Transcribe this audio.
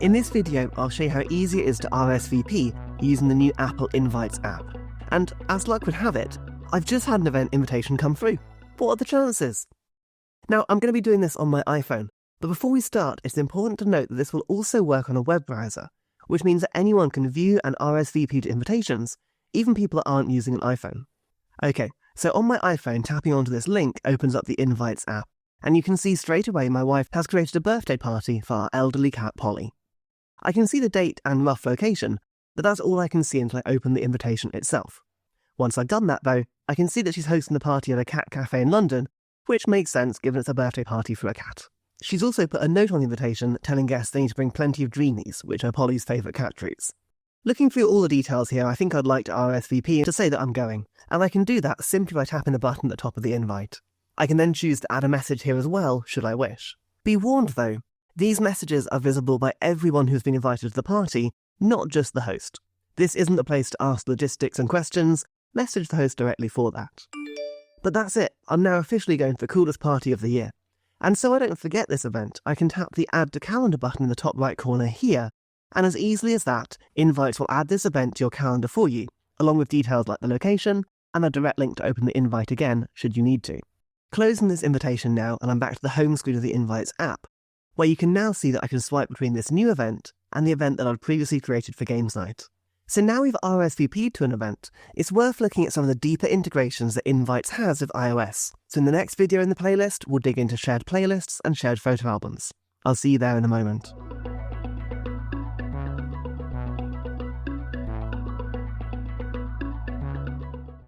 In this video, I'll show you how easy it is to RSVP using the new Apple Invites app. And as luck would have it, I've just had an event invitation come through. What are the chances? Now, I'm going to be doing this on my iPhone, but before we start, it's important to note that this will also work on a web browser, which means that anyone can view and RSVP to invitations, even people that aren't using an iPhone. Okay, so on my iPhone, tapping onto this link opens up the Invites app, and you can see straight away my wife has created a birthday party for our elderly cat Polly. I can see the date and rough location, but that's all I can see until I open the invitation itself. Once I've done that though, I can see that she's hosting the party at a cat cafe in London, which makes sense given it's a birthday party for a cat. She's also put a note on the invitation telling guests they need to bring plenty of Dreamies, which are Polly's favourite cat treats. Looking through all the details here, I think I'd like to RSVP to say that I'm going, and I can do that simply by tapping the button at the top of the invite. I can then choose to add a message here as well, should I wish. Be warned though, these messages are visible by everyone who's been invited to the party, not just the host. This isn't the place to ask logistics and questions, message the host directly for that. But that's it, I'm now officially going to the coolest party of the year. And so I don't forget this event, I can tap the Add to Calendar button in the top right corner here, and as easily as that, Invites will add this event to your calendar for you, along with details like the location, and a direct link to open the invite again, should you need to. Closing this invitation now, and I'm back to the home screen of the Invites app, where you can now see that I can swipe between this new event and the event that I'd previously created for Games Night. So now we've RSVP'd to an event, it's worth looking at some of the deeper integrations that Invites has with iOS. So in the next video in the playlist, we'll dig into shared playlists and shared photo albums. I'll see you there in a moment.